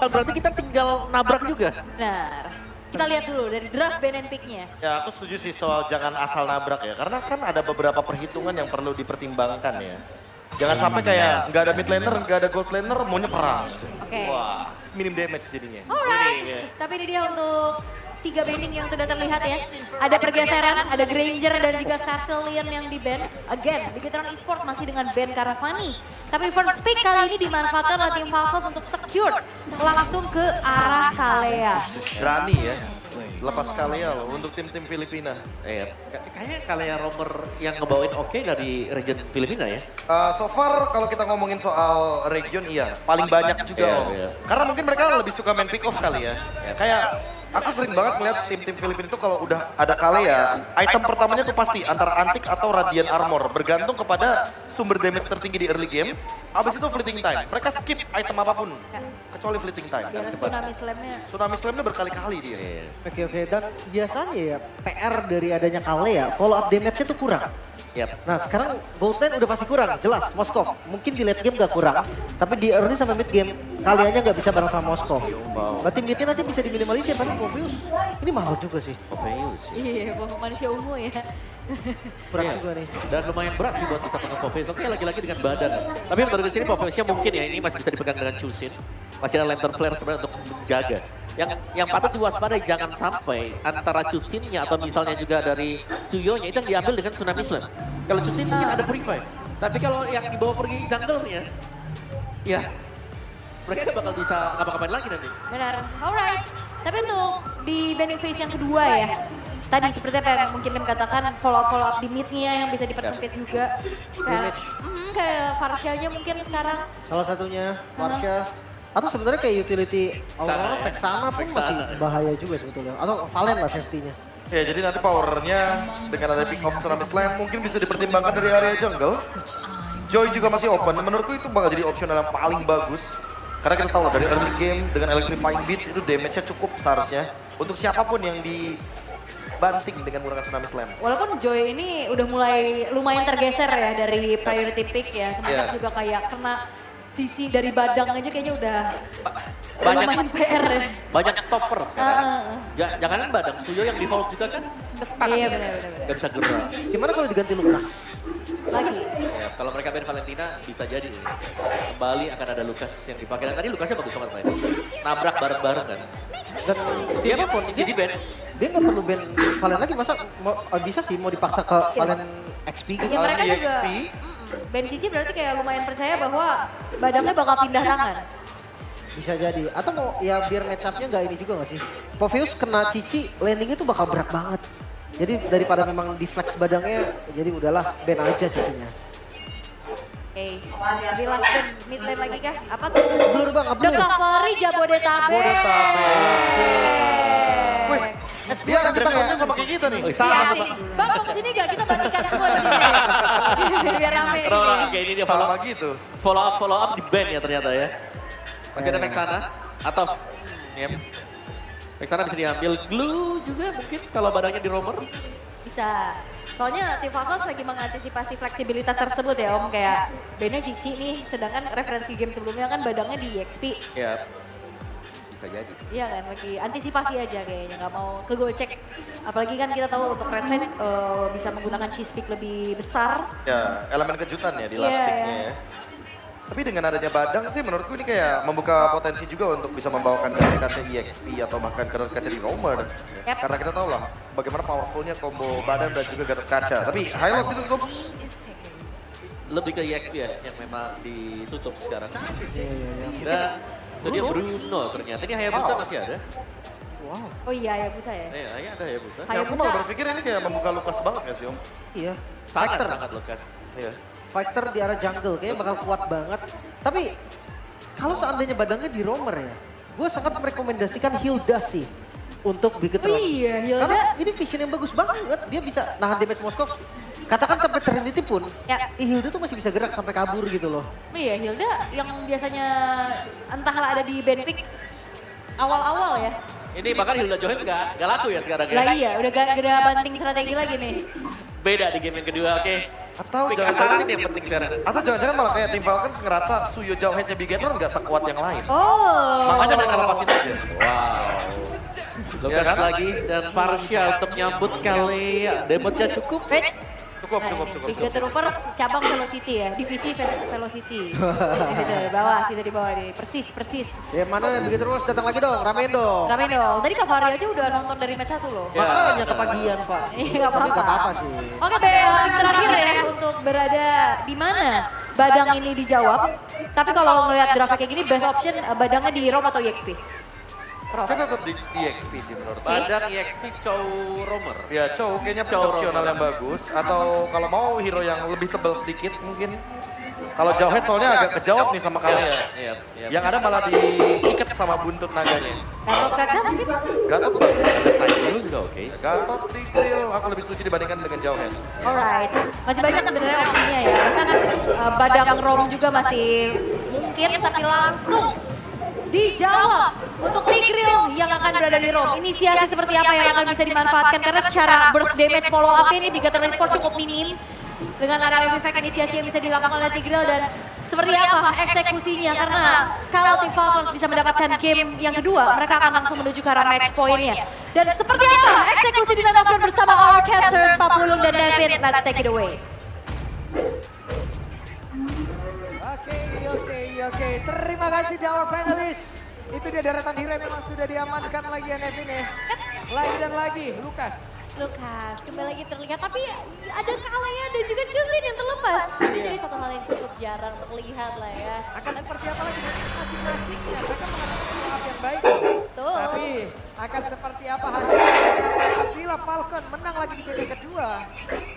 kan berarti kita tinggal nabrak juga. Benar. Kita lihat dulu dari draft ban and pick-nya. Ya aku setuju sih soal jangan asal nabrak ya. Karena kan ada beberapa perhitungan yang perlu dipertimbangkan ya. Jangan sampai kayak nggak ada mid laner, nggak ada gold laner, maunya perang. Oke. Wah, minim damage jadinya. Alright, tapi ini dia untuk 3 banning yang sudah terlihat ya. Ada pergeseran, ada Granger dan juga Saselian yang di ban. Again, Bigetron Esports masih dengan ban Caravani. Tapi first pick kali ini dimanfaatkan oleh tim Valve untuk secure langsung ke arah Kalea. Berani ya, lepas Kalea loh untuk tim-tim Filipina. Kayaknya kalian Romer yang ngebawain oke dari region Filipina ya. So far kalau kita ngomongin soal region iya, paling banyak juga Iya, Om. iya. Karena mungkin mereka lebih suka main pick off kali ya. Kayak aku sering banget ngeliat tim-tim Filipina itu kalau udah ada Kalea, item pertamanya tuh pasti antara antik atau radiant armor. Bergantung kepada sumber damage tertinggi di early game. Abis itu fleeting time, mereka skip item apapun. Kecuali fleeting time. Biar Tsunami Slam-nya. Tsunami Slam-nya berkali-kali dia. Oke, dan biasanya ya PR dari adanya Kalea, follow up damage-nya tuh kurang. Yap. Nah sekarang gold lane udah pasti kurang, jelas Moskov. Mungkin di late game gak kurang, tapi di early sampai mid game Kaleanya gak bisa bareng sama Moskov. Berarti midnya nanti bisa diminimalisir, tapi Povius ini mahal juga sih. Poveus. Iya, manusia ungu ya. Berat Iya. juga nih. Dan lumayan berat sih buat bisa pegang Poveus. Oke lagi-lagi dengan badan. Tapi menurut sini Poveusnya mungkin ya ini masih bisa dipegang dengan Chusin. Masih ada lantern flare sebenarnya untuk menjaga. Yang patut diwaspadai jangan sampai antara Chusinnya atau misalnya juga dari Suyonya itu yang diambil dengan Tsunami Slam. Kalau Chusin mungkin ada Purify. Tapi kalau yang dibawa pergi jungle-nya, ya mereka gak bakal bisa ngapa-ngapain lagi nanti. Benar, alright. Tapi untuk di banning phase yang kedua ya, tadi seperti apa yang mungkin Lim katakan, follow up di mid-nya yang bisa dipersempit juga. Kayak, kayak Varsha-nya mungkin sekarang. Salah satunya Marsha. Atau sebenarnya kayak utility awal ya. Vexana pun Vexana. masih bahaya juga sebetulnya. Atau Valen lah safety-nya. Ya jadi nanti powernya dengan ada pick off Tsunami Slam mungkin bisa dipertimbangkan dari area jungle. Joy juga masih open, menurutku itu bakal jadi opsional yang paling bagus. Karena kita tahu lah dari early game dengan Electrifying Beats itu damage-nya cukup seharusnya. Untuk siapapun yang dibanting dengan menggunakan Tsunami Slam. Walaupun Joy ini udah mulai lumayan tergeser ya dari priority pick ya. Semenjak Iya. juga kayak kena sisi dari badang aja kayaknya udah Banyak lumayan PR ya. banyak stopper sekarang. Jangan badang Suyo yang default juga kan ke-stuck. Iya, benar. Gak bisa gerak. Gimana kalau diganti Lukas? Lagi. Ya, kalau mereka main Valentina bisa jadi. Kembali akan ada Lukas yang dipakai. Dan tadi Lukasnya bagus banget main. Nabrak bareng-bareng kan. Dan Dia apa posisi di band? dia nggak perlu ban Valen lagi, masa bisa sih mau dipaksa ke Valen XP gitu. Ya mereka di juga, XP. Ben Cici berarti kayak lumayan percaya bahwa badangnya bakal pindah tangan. Bisa jadi. Atau mau ya biar match up-nya nggak ini juga nggak sih? Povius kena Cici, landingnya tuh bakal berat banget. Jadi daripada memang di flex badangnya, jadi udahlah ban aja Cicinya. Oke, di last band mid lane lagi kah? Apa tuh? Blur bang, The blur. Cavalry Jabodetabek. Wih, dia ada background-nya sama kayak kita nih. Oh, Iya sama sini. Bang mau kesini gak? Kita bagikan semua di sini. Biar rame ini. Oke ini dia Sama gitu. follow up di band ya ternyata ya. Masih ada Vexana atau yep. Vexana bisa diambil. Glue juga mungkin kalau badangnya di romer. Bisa. Soalnya tim Falcons lagi mengantisipasi fleksibilitas tersebut ya Om. Kayak bandnya Cici nih, sedangkan referensi game sebelumnya kan badangnya di EXP. Ya bisa jadi. Iya kan, lagi antisipasi aja kayaknya, nggak mau kegocek. Apalagi kan kita tahu untuk Red Side bisa menggunakan cheese pick lebih besar. Ya elemen kejutan ya di last Iya, pick-nya iya. ya. Tapi dengan adanya badang sih menurutku ini kayak membuka potensi juga untuk bisa membawakan kaca-kaca EXP atau bahkan kaca di romer. Yep. Karena kita tahu lah bagaimana powerfulnya combo badan dan juga Gatot Kaca. Tapi Hylos ditutup. Lebih ke EXP ya yang memang ditutup sekarang. Iya. Dan itu dia Bruno ternyata. Ini Hayabusa masih ada. Wow. Oh iya ya bisa ya. Iya ada Hayabusa. Hayabusa. Ya, aku malah berpikir ini kayak membuka lukas banget ya sih Om. Iya. Sangat Lukas. Iya. Fighter di arah jungle kayaknya bakal kuat banget. Tapi kalau seandainya badangnya di romer ya, gue sangat merekomendasikan Hilda sih untuk Bigetron. Oh iya, Hilda. Karena ini vision yang bagus banget. Dia bisa nahan damage Moskov. Katakan sampai Trinity pun, Ya. Hilda tuh masih bisa gerak sampai kabur gitu loh. Iya, Hilda yang biasanya entahlah ada di band pick awal-awal ya. Ini bahkan Hilda Johan gak laku ya sekarang ya. Lah iya, udah gak ada banting strategi lagi nih. Beda di game yang kedua, oke. Atau Pick jangan-jangan assassin yang penting sekarang. atau jangan-jangan malah kayak tim Falcons ngerasa Suyo Jauheadnya Bigetron nggak sekuat yang lain. Oh. Makanya mereka lepasin aja. Wow. Lukas kan? lagi dan Parsha untuk nyambut kali damage-nya cukup. Cukup. Big Troopers cabang Velocity ya, divisi Velocity. Di situ di bawah, situ di bawah nih. Persis. Ya mana begitu terus datang lagi dong, ramein dong. Ramein dong. Tadi Kak Fahri aja udah nonton dari match 1 loh. Makanya kepagian Pak. Iya nggak Tapi nggak apa-apa. apa-apa sih. Oke, pick terakhir ya untuk berada di mana Badang ini dijawab. Tapi kalau ngelihat grafik kayak gini, best option Badangnya di ROM atau EXP? Prof. Kita tetap di EXP sih menurut aku. Badang EXP Chow Romer. Ya, Chow kayaknya Chow opsional Romer. yang bagus. Atau kalau mau hero yang lebih tebal sedikit mungkin. Kalau Jauhead soalnya agak kejawab nih sama kalian. Iya. Yang ada malah diikat sama buntut naganya. Gatot kaca mungkin? Gatot banget. Ada Tiger juga oke. Gatot di grill, aku lebih setuju dibandingkan dengan Jauhead. Alright, masih banyak sebenarnya opsinya ya. Bahkan Badang ROM juga masih mungkin, tapi langsung dijawab untuk Tigreal yang akan berada di ROM. Inisiasi seperti apa yang akan bisa dimanfaatkan karena secara burst damage follow up ini Bigetron Esports cukup minim dengan area effect inisiasi yang bisa dilakukan oleh Tigreal dan seperti apa eksekusinya karena kalau tim Falcons bisa mendapatkan game yang kedua mereka akan langsung menuju ke arah match point-nya. Dan seperti apa eksekusi di Land of Dawn bersama our casters Papulung dan David, let's take it away. Oke. Terima kasih our panelists. Itu dia deretan hero yang memang sudah diamankan lagi ya Nevin ya. Lagi dan lagi, Lukas. Lukas kembali lagi terlihat tapi ada kalanya dan juga Chusin yang terlepas. Ini jadi satu hal yang cukup jarang terlihat lah ya. Akan seperti apa lagi masing-masingnya. Mereka mengadakan follow-up yang baik. Betul. Tapi akan seperti apa hasilnya karena apabila Falcon menang lagi di game yang kedua,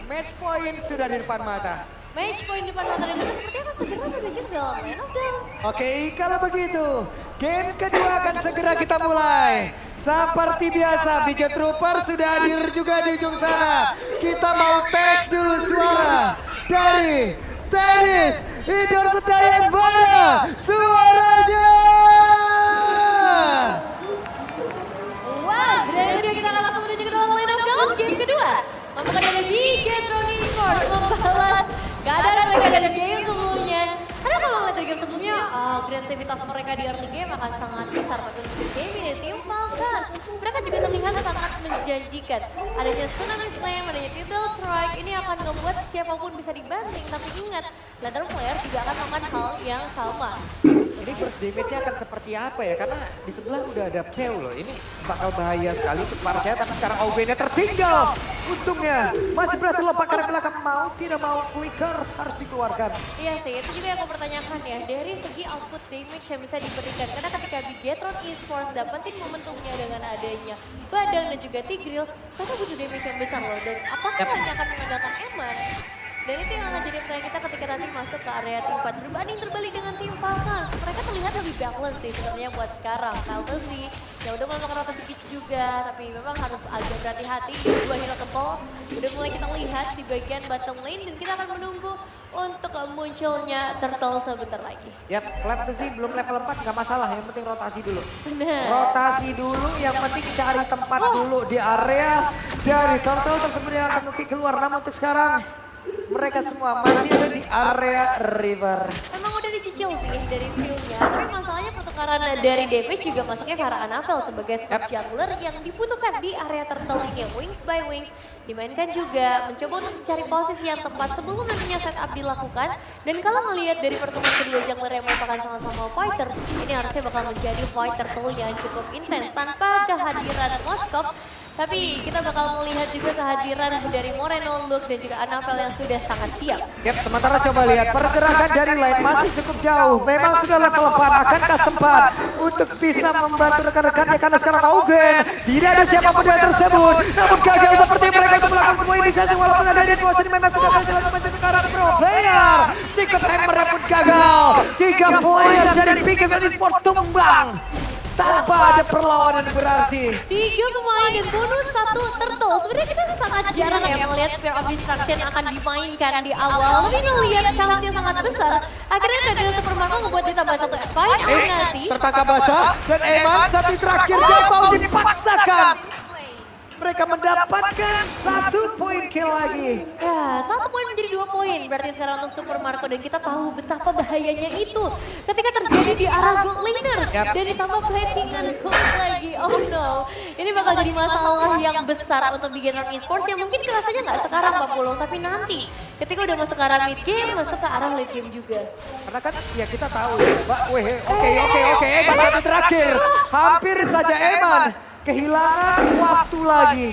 match point sudah di depan mata. Match point depan mata dan juga seperti apa segera menuju ke Land of Dawn. Oke, kalau begitu game kedua akan segera kita mulai. Seperti biasa, Big Trooper sudah hadir juga di ujung sana. Kita mau tes dulu suara dari Tenis Indoor Sedayana. Suaranya! Wow, dan itu dia kita akan langsung menuju ke dalam Land of Dawn game kedua. Membuka dari Bigetron Esports membalas keadaan mereka dari game sebelumnya. Karena kalau ngeliat dari game sebelumnya, agresivitas mereka di early game akan sangat besar. Tapi untuk game ini, tim Falcons, mereka juga terlihat sangat menjanjikan. Adanya Tsunami Slam, adanya Tidal Strike, ini akan membuat siapapun bisa dibanting. Tapi ingat, Lantern Player juga akan melakukan hal yang sama. Ini burst damage-nya akan seperti apa ya? Karena di sebelah udah ada Peu loh. Ini bakal bahaya sekali untuk Parsha, tapi sekarang Augen-nya tertinggal. Untungnya masih berhasil lepas karena belakang mau tidak mau flicker harus dikeluarkan. Iya sih, itu juga yang aku pertanyakan ya. Dari segi output damage yang bisa diberikan. Karena ketika Bigetron Esports dapetin momentumnya dengan adanya Badang dan juga Tigreal, mereka butuh damage yang besar loh. Dan apakah hanya akan mengandalkan Eman? Dan itu yang akan jadi pertanyaan kita ketika nanti masuk ke area tim fight. Berbanding terbalik dengan tim Falcons. Mereka terlihat lebih balance sih sebenarnya buat sekarang. Fantasy ya udah mulai melakukan rotasi gitu juga. Tapi memang harus agak berhati-hati. Dua hero tebal. Udah mulai kita lihat di bagian bottom lane. Dan kita akan menunggu untuk munculnya Turtle sebentar lagi. Ya, Fantasy belum level 4 nggak masalah. Yang penting rotasi dulu. Benar. Rotasi dulu, yang penting cari tempat dulu di area dari Turtle tersebut yang akan mungkin keluar. Namun untuk sekarang mereka semua masih ada di area river. Memang udah dicicil sih dari view-nya, tapi masalahnya pertukaran dari damage juga masuknya ke arah Anafel sebagai support jungler yang dibutuhkan di area turtle yang Wings by Wings. Dimainkan juga mencoba untuk mencari posisi yang tepat sebelum nantinya setup dilakukan. Dan kalau melihat dari pertemuan kedua jungler yang merupakan sama-sama fighter, ini harusnya bakal menjadi fight turtle yang cukup intens tanpa kehadiran Moskov. Tapi kita bakal melihat juga kehadiran dari Moreno, Luke dan juga Anafel yang sudah sangat siap. Yap, sementara coba lihat pergerakan dari lane masih cukup jauh. Memang sudah level 4, akankah sempat untuk bisa membantu rekan-rekannya karena sekarang Augen tidak ada siapapun yang tersebut. Namun gagal seperti mereka untuk melakukan semua inisiasi walaupun ada di posisi memang sudah berhasil untuk menjadi ke arah pro player. Sikap hammer pun gagal. 3 player dari Bigetron Esports tumbang tanpa ada perlawanan berarti. 3 pemain dan bonus 1 turtle. Sebenarnya kita sangat jarang ya melihat Spear of Destruction akan dimainkan di awal. Tapi melihat chance-nya sangat besar. Akhirnya Dragon Super Marco membuat ditambah 1 fight eliminasi. Tertangkap basah dan Eman satu terakhir jauh dipaksakan. Mereka mendapatkan 1 poin kill lagi. Ya, 1 poin menjadi 2 poin. Berarti sekarang untuk Super Marco dan kita tahu betapa bahayanya itu ketika terjadi di arah gold laner. Dan ditambah platingan gold lagi. Oh no. Ini bakal jadi masalah yang besar untuk Bigetron Esports yang mungkin kerasanya nggak sekarang Pak Pulung, tapi nanti ketika udah masuk ke arah mid game, masuk ke arah late game juga. Karena kan ya kita tahu ya, oke, Eman satu terakhir. Hampir saja Eman kehilangan waktu lagi.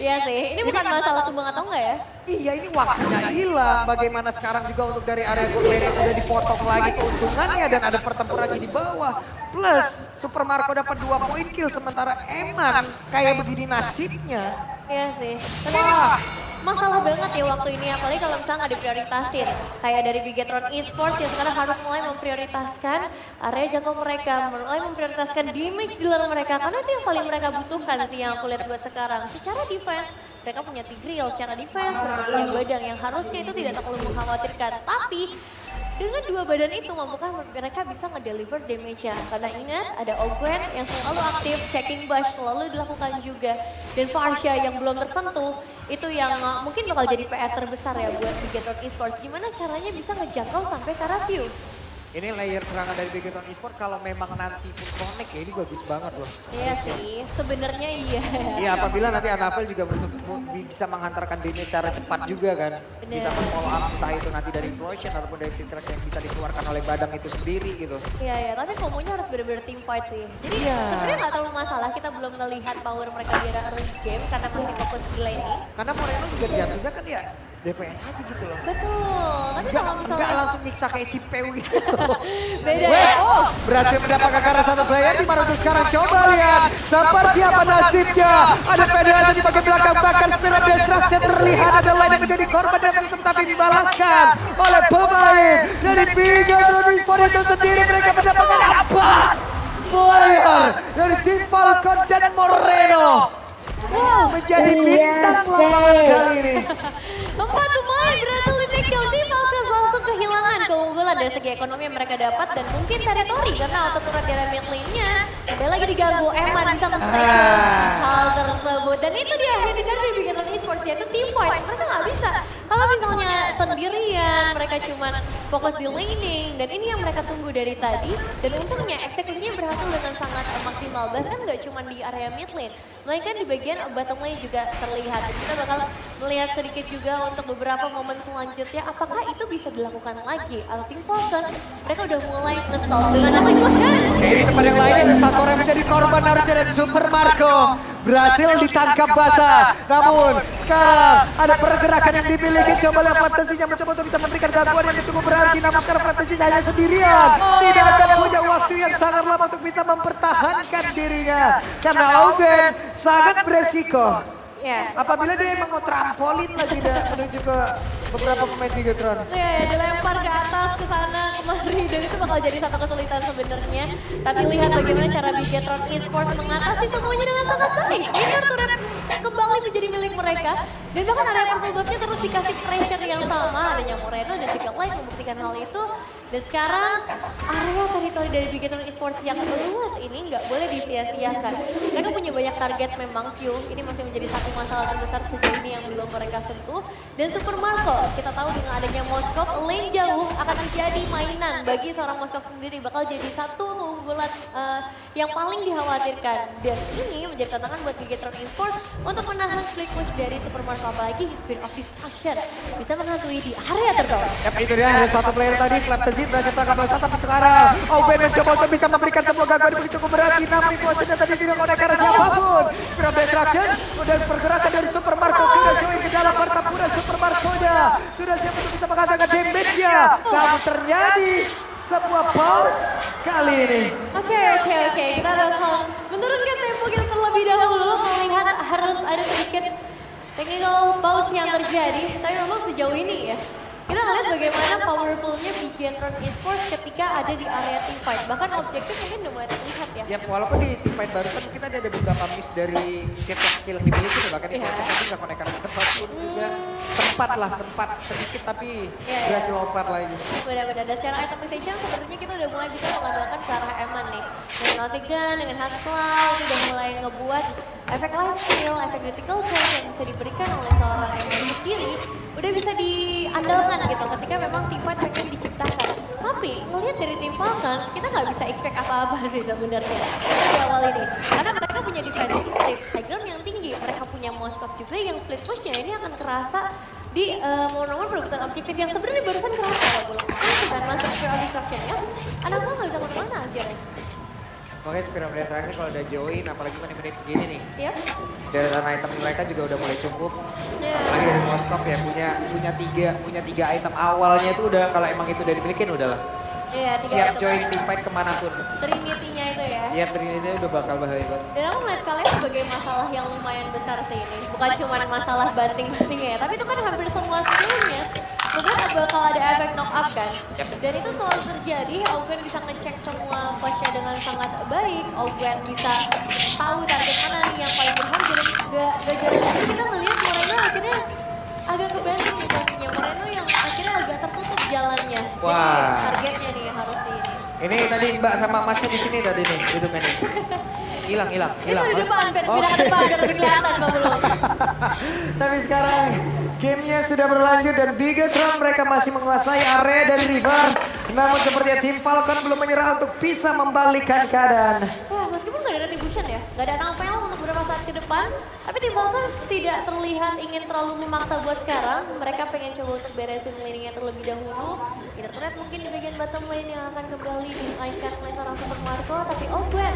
Iya sih, ini bukan masalah tumbang atau enggak ya? Iya, ini waktunya hilang. Bagaimana sekarang juga untuk dari area gold lane udah dipotong lagi keuntungannya dan ada pertempuran lagi di bawah. Plus Super Marco dapat 2 poin kill sementara Eman kayak begini nasibnya. Iya sih. Tapi Wah. masalah banget ya waktu ini, apalagi kalau misalnya nggak diprioritasin. Kayak dari Bigetron Esports yang sekarang harus mulai memprioritaskan area jungle mereka, mulai memprioritaskan damage dealer mereka, karena itu yang paling mereka butuhkan sih yang aku lihat buat sekarang. Secara defense, mereka punya Tigreal, secara defense mereka punya Badang yang harusnya itu tidak terlalu mengkhawatirkan. Tapi dengan 2 badan itu mampukah mereka bisa ngedeliver damage-nya. Karena ingat ada Ogwen yang selalu aktif, checking bush selalu dilakukan juga. Dan Farsha yang belum tersentuh, itu yang mungkin bakal jadi PR terbesar ya buat Bigetron Esports. Gimana caranya bisa ngejangkau sampai ke arah view? Ini layer serangan dari Bigetron Esports kalau memang nanti pun connect ya ini bagus banget loh. Iya sih, sebenarnya iya. Iya, apabila nanti Anavel juga bisa menghantarkan damage secara cepat juga kan. Bener. Bisa follow up entah itu nanti dari Implosion ataupun dari Pitrak yang bisa dikeluarkan oleh Badang itu sendiri gitu. Iya ya, tapi komonya harus benar-benar team fight sih. Jadi Iya. sebenarnya nggak terlalu masalah, kita belum ngelihat power mereka di arah early game karena masih fokus di laning. Karena Moreno juga jatuhnya kan ya DPS aja gitu loh. Betul, tapi kalau Enggak misalnya langsung nyiksa kayak si Peu gitu. beda ya. Wedge Oh, berhasil mendapatkan karena satu player di mana untuk sekarang coba lihat seperti apa nasibnya. Ada Federasi di bagian belakang bahkan Spiral Destruction terlihat ada lain yang menjadi korban dan tapi dibalaskan oleh pemain dari Bigetron Esports itu sendiri. Mereka mendapatkan 4 player dari tim Falcon dan Moreno. wow. Menjadi bintang lapangan kali ini. 4 pemain berhasil di take down. Tim Falcons langsung kehilangan keunggulan dari segi ekonomi yang mereka dapat dan mungkin teritori karena auto turret di mid lane-nya kembali lagi diganggu. Eman bisa men-strike hal tersebut dan itu dia yang dicari di Bigetron Esports yaitu team fight. Mereka nggak bisa kalau misalnya sendirian, mereka cuma fokus di laning dan ini yang mereka tunggu dari tadi dan untungnya eksekusinya berhasil dengan sangat maksimal, bahkan nggak cuma di area mid lane melainkan di bagian bottom lane juga terlihat. Dan kita bakal melihat sedikit juga untuk beberapa momen selanjutnya apakah itu bisa dilakukan lagi atau tim Falcons mereka udah mulai nge-stall dengan satu emotion. Oke, ini tempat yang lainnya ada satu orang yang menjadi korban harusnya dari Super Marco. Berhasil ditangkap basah. Namun sekarang ada pergerakan yang dimiliki. Coba lihat fantasinya mencoba untuk bisa memberikan gangguan yang cukup berarti. Namun sekarang fantasi hanya sendirian. Tidak akan punya waktu yang sangat lama untuk bisa mempertahankan dirinya. Karena Augen sangat beresiko. Ya. Apabila dia emang mau trampolin lagi menuju ke beberapa pemain Bigetron. Ya, dilempar ke atas, ke sana, kemari, dan itu bakal jadi satu kesulitan sebenarnya. Tapi lihat bagaimana cara Bigetron Esports mengatasi semuanya dengan sangat baik. Winner turret kembali menjadi milik mereka. Dan bahkan area purple buff-nya terus dikasih pressure yang sama. Adanya Moreno dan juga Light membuktikan hal itu. Dan sekarang area teritori dari Bigetron Esports yang luas ini nggak boleh disia-siakan. Mereka punya banyak target memang, View. Ini masih menjadi satu masalah terbesar sejauh ini yang belum mereka sentuh. Dan Super Marco, kita tahu dengan adanya Moskov, lane jauh akan menjadi mainan bagi seorang Moskov sendiri. Bakal jadi satu keunggulan yang paling dikhawatirkan. Dan ini menjadi tantangan buat Bigetron Esports untuk menahan split push dari Super Marco. Apalagi Spirit of Destruction bisa menghantui di area terdalam. Yap, itu dia ada satu player tadi, Flaptazin berhasil tangkap basah, tapi sekarang Augen mencoba untuk bisa memberikan sebuah gangguan yang cukup berarti. Namun situasinya tadi tidak mau karena siapapun. Spirit of Destruction dan pergerakan dari Super Marco sudah join ke dalam pertempuran. Super Marco-nya sudah siap untuk bisa mengatakan damage-nya. Namun terjadi sebuah pause kali ini. Oke. Kita bakal menurunkan tempo kita terlebih dahulu melihat harus ada sedikit technical pause yang terjadi. Tapi memang sejauh ini ya, kita lihat bagaimana powerful-nya Bigetron Esports ketika ada di area team fight. Bahkan objektif mungkin udah mulai terlihat ya. Ya walaupun di tim fight barusan mungkin ada beberapa miss dari tiap skill yang dimiliki tuh, bahkan di Iya. fight tapi nggak konekan siapapun juga. Sempat sedikit tapi Iya, iya. berhasil lompat lagi. Benar-benar, dan secara itemization sebenarnya kita udah mulai bisa mengandalkan ke arah Eman nih. Dengan Nautic Gun, dengan Husklaw, itu udah mulai ngebuat efek life steal, efek critical chance yang bisa diberikan oleh seorang Eman sendiri udah bisa diandalkan gitu ketika memang tim fight pengen diciptakan. Tapi melihat dari tim Falcons, kita nggak bisa expect apa-apa sih sebenarnya di awal ini. Karena mereka punya defensive high ground yang tinggi, mereka punya Moskov juga yang split pushnya ini akan kerasa di momen-momen perebutan objektif yang sebenarnya barusan kerasa ya belum. Dengan masuk spiral destruction-nya, anak gue nggak bisa kemana-mana akhirnya. Makanya Spiral Destruction kalau udah join, apalagi menit-menit segini nih. Yap. Deretan item mereka juga udah mulai cukup. Ya. Apalagi dari Moskov ya punya tiga item awalnya itu udah kalau emang itu udah dimilikin udahlah. Iya, Siap join team fight kemanapun. Trinity-nya itu ya. Iya Trinity udah bakal bahaya banget. Dan aku melihat kalian sebagai masalah yang lumayan besar sih ini. Bukan cuma masalah banting-bantingnya ya, tapi itu kan hampir semua skillnya. Mungkin bakal ada efek knock up kan. Dan itu selalu terjadi, Augen bisa ngecek semua push-nya dengan sangat baik. Augen bisa tahu target mana nih yang paling berharga dan gak jarang lagi kita melihat Moreno akhirnya agak kebanting nih posisinya. Moreno yang akhirnya agak tertutup jalannya. Jadi Wah. targetnya nih harus di ini. Ini tadi Mbak sama Masnya di sini tadi nih duduknya nih. Hilang. Itu di depan, pindah ke depan biar lebih kelihatan Mbak Bulu. Tapi sekarang gamenya sudah berlanjut dan Bigetron mereka masih menguasai area dari River. Namun sepertinya tim Falcon belum menyerah untuk bisa membalikkan keadaan. Wah, meskipun nggak ada retribution ya, nggak ada Navel untuk beberapa saat ke depan, tapi tim Falcons tidak terlihat ingin terlalu memaksa buat sekarang. Mereka pengen coba untuk beresin laning-nya terlebih dahulu. Tidak terlihat mungkin di bagian bottom lane yang akan kembali dimainkan oleh seorang Super Marco, tapi Ogwen,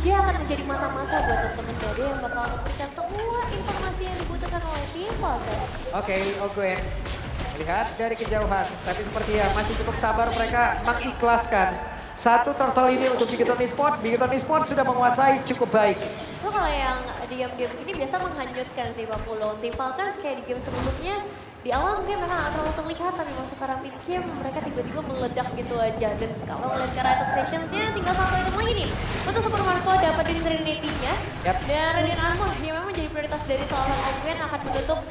dia akan menjadi mata-mata buat teman-teman dia yang bakal memberikan semua informasi yang dibutuhkan oleh tim Falcons. Oke, Ogwen. Lihat dari kejauhan, tapi sepertinya masih cukup sabar mereka mengikhlaskan satu turtle ini untuk Bigetron Esports. Bigetron Esports sudah menguasai cukup baik. Itu kalau yang diam-diam begini biasa menghanyutkan sih Pak Pulo. Tim Falcons kayak di game sebelumnya, di awal mungkin memang nggak terlalu terlihat, tapi masuk ke mid game mereka tiba-tiba meledak gitu aja. Dan kalau melihat ke item sessionsnya tinggal satu item lagi nih. Untuk Super Marco dapetin Trinity-nya. Yap. Dan Radiant Armor yang memang jadi prioritas dari seorang Ogwen akan menutup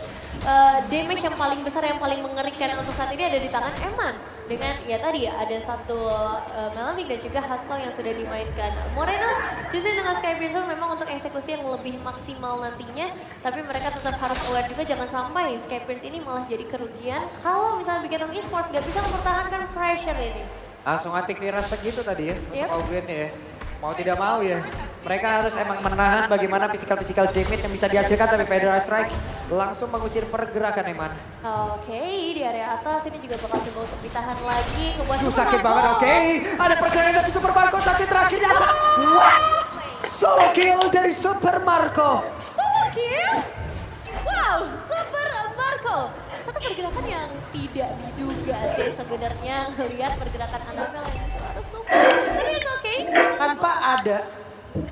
damage yang paling besar, yang paling mengerikan untuk saat ini ada di tangan Eman. Dengan ya tadi ada satu Melamik dan juga Husklaw yang sudah dimainkan. Moreno justru dengan Skypiercer memang untuk eksekusi yang lebih maksimal nantinya. Tapi mereka tetap harus aware juga jangan sampai Skypiercer ini malah jadi kerugian. Kalau misalnya Bigetron Esports gak bisa mempertahankan pressure ini. Langsung antik dirastek gitu tadi ya, Yep. untuk Ogwen ya. Mau tidak mau ya, mereka harus emang menahan bagaimana physical damage yang bisa dihasilkan, tapi Federal Strike langsung mengusir pergerakan Eman. Oke, di area atas ini juga bakal coba untuk ditahan lagi. Ngebuat Duh, Super sakit Marco. banget, oke. Ada pergerakan dari Super Marco, tapi terakhirnya apa? What? Solo kill dari Super Marco. Solo kill? Wow, Super Marco. Satu pergerakan yang tidak diduga sih sebenarnya. Lihat pergerakan Annabelle yang selalu tumpul. Tapi it's okay. Tanpa ada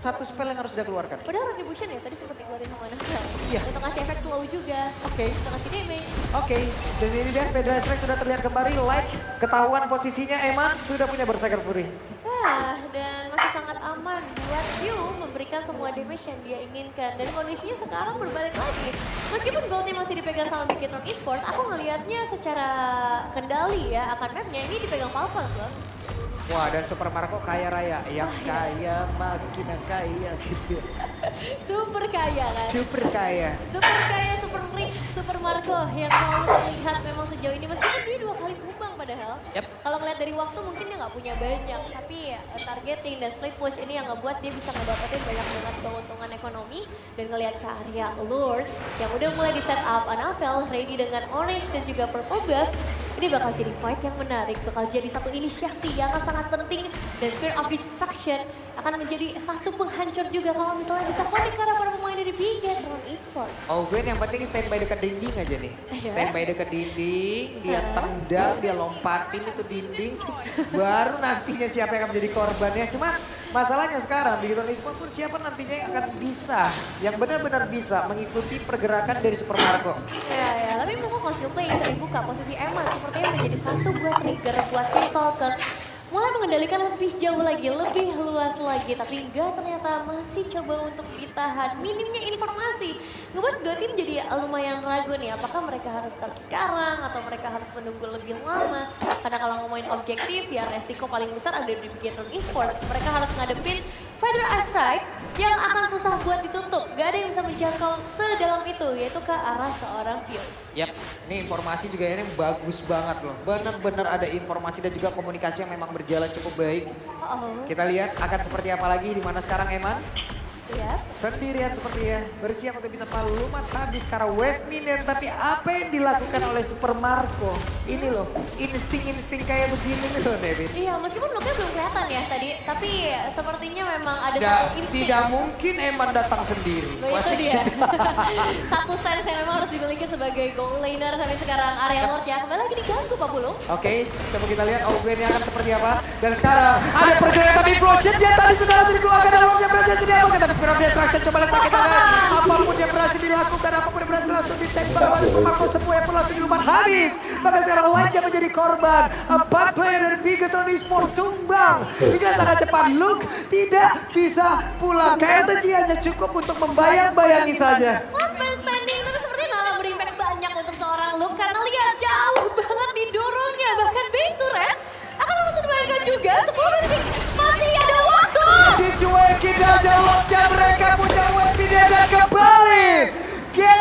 satu spell yang harus dia keluarkan. Padahal retribution ya, tadi sempat dikeluarin sama Annabelle. Iya. Untuk ngasih efek slow juga. Oke. Untuk ngasih damage. Oke, dan ini dia Federal Strike sudah terlihat kembali. Like, ketahuan posisinya Eman sudah punya Berserker Fury. Nah, dan masih sangat aman buat View memberikan semua damage yang dia inginkan. Dan kondisinya sekarang berbalik lagi. Meskipun goldnya masih dipegang sama Bigetron Esports, aku ngelihatnya secara kendali ya akan mapnya ini dipegang Falcons loh. Wah, dan Super Marco kaya raya. Yang kaya makin kaya gitu. Super kaya kan? Super kaya. Super kaya, super rich, Super Marco yang selalu terlihat memang sejauh ini. Meskipun dia 2 kali tumbang padahal. Yep. Kalau ngeliat dari waktu mungkin dia nggak punya banyak. Tapi targeting dan split push ini yang ngebuat dia bisa ngedapetin banyak banget keuntungan ekonomi. Dan ngelihat ke area Lord yang udah mulai di set up Annabelle ready dengan orange dan juga purple buff. Ini bakal jadi fight yang menarik, bakal jadi satu inisiasi yang akan sangat penting. Dan Spear of Destruction akan menjadi satu penghancur juga kalau misalnya bisa connect ke arah para pemain dari Bigetron Esports. Ogwen yang penting standby dekat dinding aja nih. Iya. Standby dekat dinding, dia tendang, dia lompatin itu dinding. Baru nantinya siapa yang akan menjadi korbannya. Cuma masalahnya sekarang Bigetron Esports pun siapa nantinya yang akan bisa, yang benar-benar bisa mengikuti pergerakan dari Super Marco. Ya, tapi masa conceal play bisa dibuka posisi Eman sepertinya menjadi satu buat trigger buat tim Falcons mulai mengendalikan lebih jauh lagi, lebih luas lagi. Tapi enggak, ternyata masih coba untuk ditahan. Minimnya informasi ngebuat dua tim jadi lumayan ragu nih. Apakah mereka harus start sekarang atau mereka harus menunggu lebih lama? Karena kalau ngomongin objektif ya resiko paling besar ada di Bigetron Esports. Mereka harus ngadepin Feather Ice Strike yang akan susah buat ditutup. Gak ada yang bisa menjangkau sedalam itu, yaitu ke arah seorang Fuse. Yap, ini informasi juga ini bagus banget loh. Benar-benar ada informasi dan juga komunikasi yang memang berjalan cukup baik. Oh, Kita lihat akan seperti apa lagi di mana sekarang Eman. ya. Sendirian sepertinya bersiap untuk bisa palumat habis karena wave minion. Tapi apa yang dilakukan oleh Super Marco? Ini loh, insting-insting kayak begini nih loh David. Iya, meskipun looknya belum kelihatan ya tadi, tapi sepertinya memang ada Tidak, satu insting. tidak mungkin Eman datang sendiri. Oh, itu dia. Satu sense yang memang harus dimiliki sebagai goal laner sampai sekarang. Area Lord ya, kembali lagi diganggu Pak Pulung. Oke, coba kita lihat Augennya akan seperti apa. Dan sekarang ada pergerakan tapi Implosion dia tadi sudah dikeluarkan dalam yang berhasil diapakan. Tapi Spiral Destruction coba lihat sakit tangan. Apapun yang berhasil dilakukan, apapun yang berhasil langsung ditembak oleh Marco semua yang langsung dilumat habis. Bahkan sekarang Wajah menjadi korban. 4 player dari Bigetron Esports tumbang. Hingga sangat cepat. Luke tidak bisa pulang. KLTG hanya cukup untuk membayang-bayangi saja. Last man standing, tapi sepertinya malah berimpact banyak untuk seorang Luke. Karena lihat jauh banget didorongnya. Bahkan base turret akan langsung dimainkan juga. 10 detik masih ada waktu. Dicuekin dan jauh